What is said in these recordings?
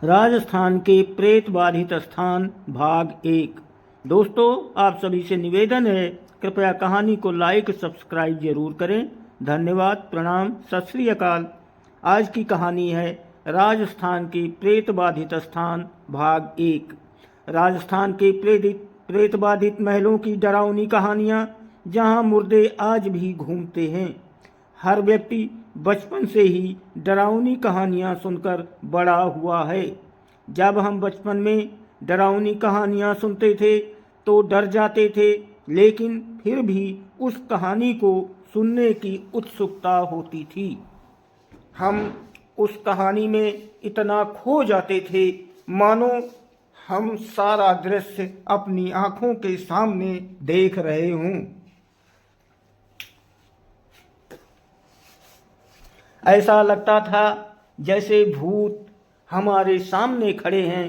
राजस्थान के प्रेत बाधित स्थान भाग 1। दोस्तों, आप सभी से निवेदन है, कृपया कहानी को लाइक सब्सक्राइब जरूर करें। धन्यवाद, प्रणाम, सत श्री अकाल। आज की कहानी है राजस्थान के प्रेत बाधित स्थान भाग 1। राजस्थान के प्रेत बाधित महलों की डरावनी कहानियाँ, जहाँ मुर्दे आज भी घूमते हैं। हर व्यक्ति बचपन से ही डरावनी कहानियाँ सुनकर बड़ा हुआ है। जब हम बचपन में डरावनी कहानियाँ सुनते थे तो डर जाते थे, लेकिन फिर भी उस कहानी को सुनने की उत्सुकता होती थी। हम उस कहानी में इतना खो जाते थे मानो हम सारा दृश्य अपनी आंखों के सामने देख रहे हों। ऐसा लगता था जैसे भूत हमारे सामने खड़े हैं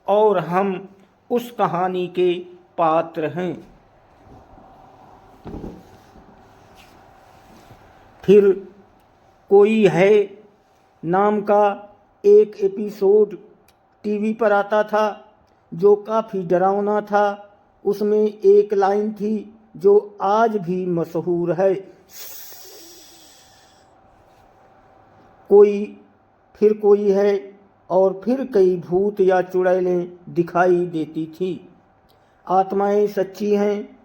और हम उस कहानी के पात्र हैं। फिर कोई है नाम का एक एपिसोड टीवी पर आता था जो काफ़ी डरावना था। उसमें एक लाइन थी जो आज भी मशहूर है, फिर कोई है, और फिर कई भूत या चुड़ैलें दिखाई देती थी। आत्माएं सच्ची हैं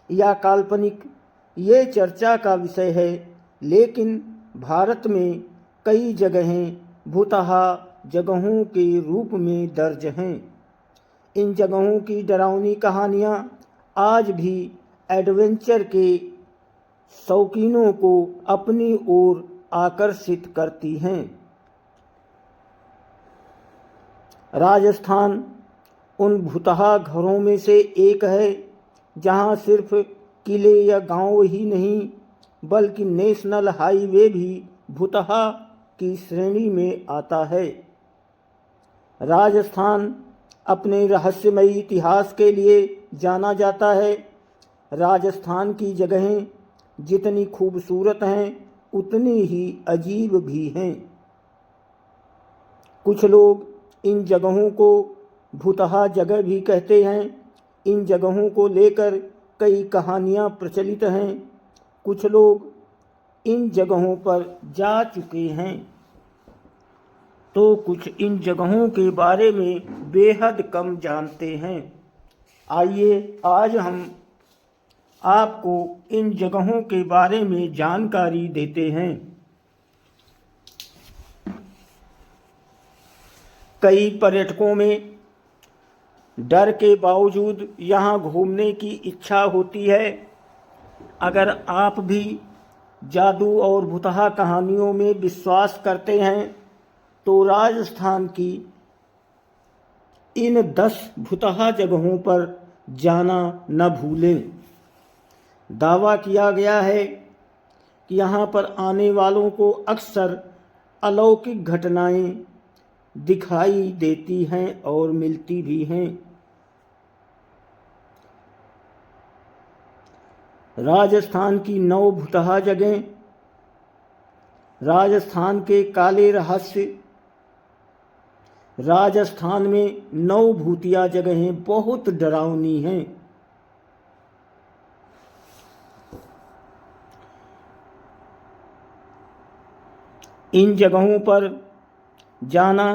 या काल्पनिक, ये चर्चा का विषय है, लेकिन भारत में कई जगहें भूतहा जगहों के रूप में दर्ज हैं। इन जगहों की डरावनी कहानियाँ आज भी एडवेंचर के शौकीनों को अपनी ओर आकर्षित करती हैं। राजस्थान उन भूतहा घरों में से एक है जहां सिर्फ किले या गांव ही नहीं, बल्कि नेशनल हाईवे भी भूतहा की श्रेणी में आता है। राजस्थान अपने रहस्यमयी इतिहास के लिए जाना जाता है। राजस्थान की जगहें जितनी खूबसूरत हैं, उतनी ही अजीब भी हैं। कुछ लोग इन जगहों को भूतहा जगह भी कहते हैं। इन जगहों को लेकर कई कहानियाँ प्रचलित हैं। कुछ लोग इन जगहों पर जा चुके हैं तो कुछ इन जगहों के बारे में बेहद कम जानते हैं। आइए आज हम आपको इन जगहों के बारे में जानकारी देते हैं। कई पर्यटकों में डर के बावजूद यहाँ घूमने की इच्छा होती है। अगर आप भी जादू और भूतहा कहानियों में विश्वास करते हैं तो राजस्थान की इन 10 भूतहा जगहों पर जाना न भूलें। दावा किया गया है कि यहाँ पर आने वालों को अक्सर अलौकिक घटनाएं दिखाई देती हैं और मिलती भी हैं। राजस्थान की 9 भूतहा जगहें। राजस्थान के काले रहस्य। राजस्थान में 9 भूतिया जगहें बहुत डरावनी हैं। इन जगहों पर जाना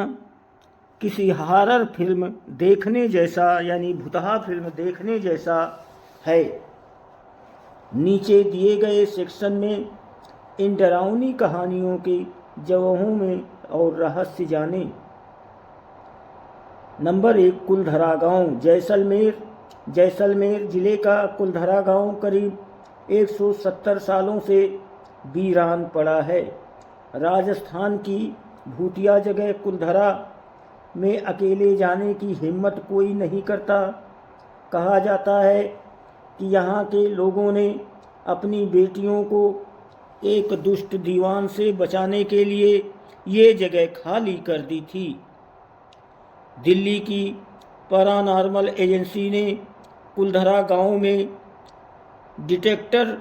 किसी हॉरर फिल्म देखने जैसा, यानी भूतहा फिल्म देखने जैसा है। नीचे दिए गए सेक्शन में इन डरावनी कहानियों की जगहों में और रहस्य जाने। नंबर 1, कुलधरा गांव, जैसलमेर। जैसलमेर जिले का कुलधरा गांव करीब 170 सालों से वीरान पड़ा है। राजस्थान की भूतिया जगह कुलधरा में अकेले जाने की हिम्मत कोई नहीं करता। कहा जाता है कि यहाँ के लोगों ने अपनी बेटियों को एक दुष्ट दीवान से बचाने के लिए ये जगह खाली कर दी थी। दिल्ली की पैरानॉर्मल एजेंसी ने कुलधरा गांव में डिटेक्टर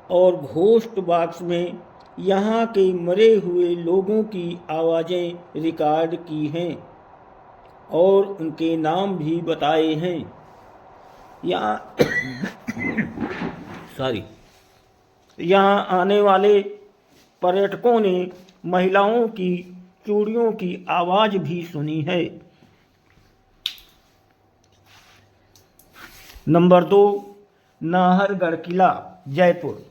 और घोस्ट बॉक्स में यहाँ के मरे हुए लोगों की आवाज़ें रिकॉर्ड की हैं। और उनके नाम भी बताए हैं। यहाँ यहाँ आने वाले पर्यटकों ने महिलाओं की चूड़ियों की आवाज़ भी सुनी है। नंबर 2, नाहरगढ़ किला, जयपुर।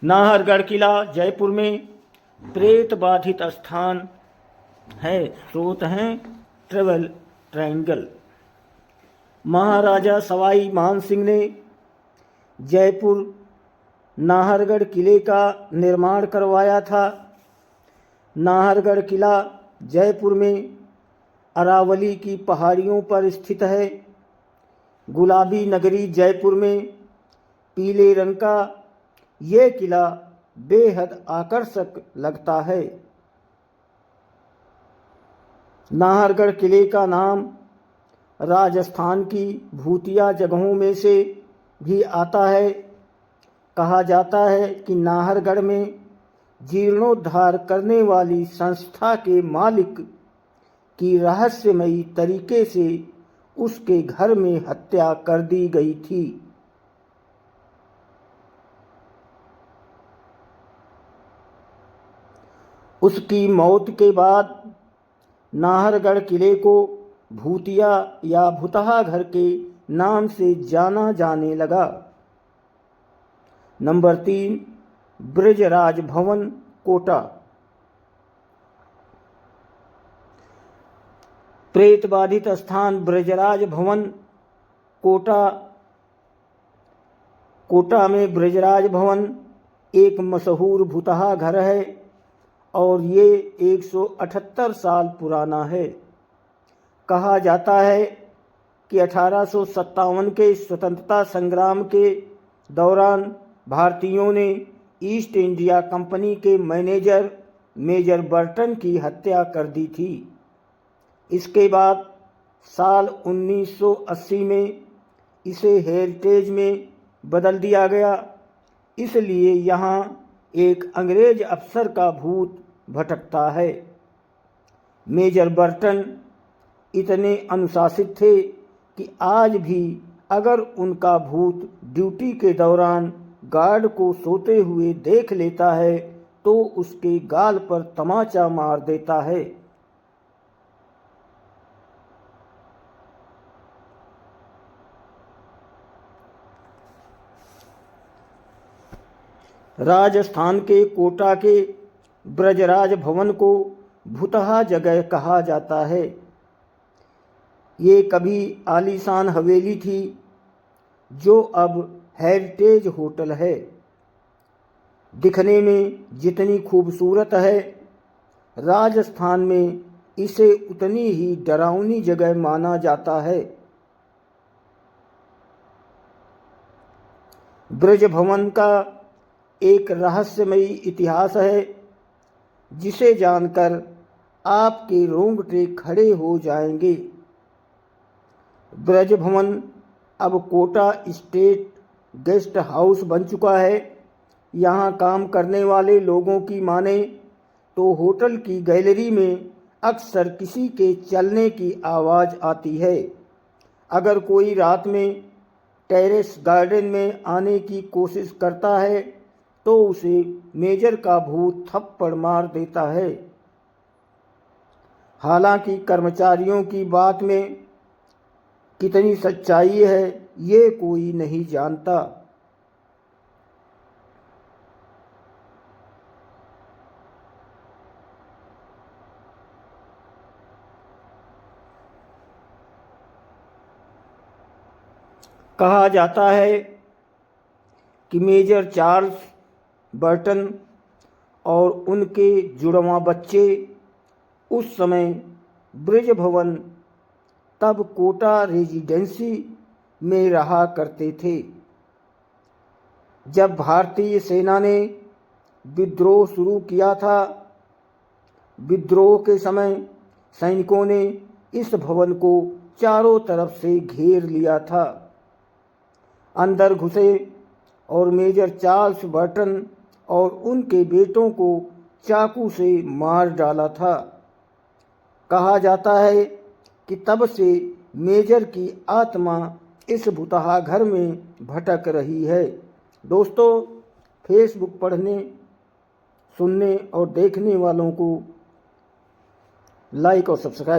नाहरगढ़ किला जयपुर में प्रेत बाधित स्थान है। स्रोत हैं ट्रेवल ट्रायंगल। महाराजा सवाई मानसिंह ने जयपुर नाहरगढ़ किले का निर्माण करवाया था। नाहरगढ़ किला जयपुर में अरावली की पहाड़ियों पर स्थित है। गुलाबी नगरी जयपुर में पीले रंग का ये किला बेहद आकर्षक लगता है। नाहरगढ़ किले का नाम राजस्थान की भूतिया जगहों में से भी आता है। कहा जाता है कि नाहरगढ़ में जीर्णोद्धार करने वाली संस्था के मालिक की रहस्यमयी तरीके से उसके घर में हत्या कर दी गई थी। उसकी मौत के बाद नाहरगढ़ किले को भूतिया या भुतहा घर के नाम से जाना जाने लगा। नंबर 3, ब्रजराज भवन, कोटा। प्रेत बाधित स्थान ब्रजराज भवन, कोटा में ब्रजराज भवन एक मशहूर भुतहा घर है और ये 178 साल पुराना है। कहा जाता है कि 1857 के स्वतंत्रता संग्राम के दौरान भारतीयों ने ईस्ट इंडिया कंपनी के मैनेजर मेजर बर्टन की हत्या कर दी थी। इसके बाद साल 1980 में इसे हेरिटेज में बदल दिया गया। इसलिए यहाँ एक अंग्रेज अफसर का भूत भटकता है। मेजर बर्टन इतने अनुशासित थे कि आज भी अगर उनका भूत ड्यूटी के दौरान गार्ड को सोते हुए देख लेता है तो उसके गाल पर तमाचा मार देता है। राजस्थान के कोटा के ब्रजराज भवन को भुतहा जगह कहा जाता है। ये कभी आलीशान हवेली थी जो अब हेरिटेज होटल है। दिखने में जितनी खूबसूरत है, राजस्थान में इसे उतनी ही डरावनी जगह माना जाता है। ब्रज भवन का एक रहस्यमयी इतिहास है जिसे जानकर आपके रोंगटे खड़े हो जाएंगे। ब्रज भवन अब कोटा स्टेट गेस्ट हाउस बन चुका है। यहाँ काम करने वाले लोगों की माने तो होटल की गैलरी में अक्सर किसी के चलने की आवाज़ आती है। अगर कोई रात में टेरेस गार्डन में आने की कोशिश करता है तो उसे मेजर का भूत थप्पड़ मार देता है। हालांकि कर्मचारियों की बात में कितनी सच्चाई है ये कोई नहीं जानता। कहा जाता है कि मेजर चार्ल्स बर्टन और उनके जुड़वां बच्चे उस समय ब्रज भवन तब कोटा रेजिडेंसी में रहा करते थे। जब भारतीय सेना ने विद्रोह शुरू किया था, विद्रोह के समय सैनिकों ने इस भवन को चारों तरफ से घेर लिया था। अंदर घुसे और मेजर चार्ल्स बर्टन और उनके बेटों को चाकू से मार डाला था। कहा जाता है कि तब से मेजर की आत्मा इस भुतहा घर में भटक रही है। दोस्तों, फेसबुक पढ़ने, सुनने और देखने वालों को लाइक और सब्सक्राइब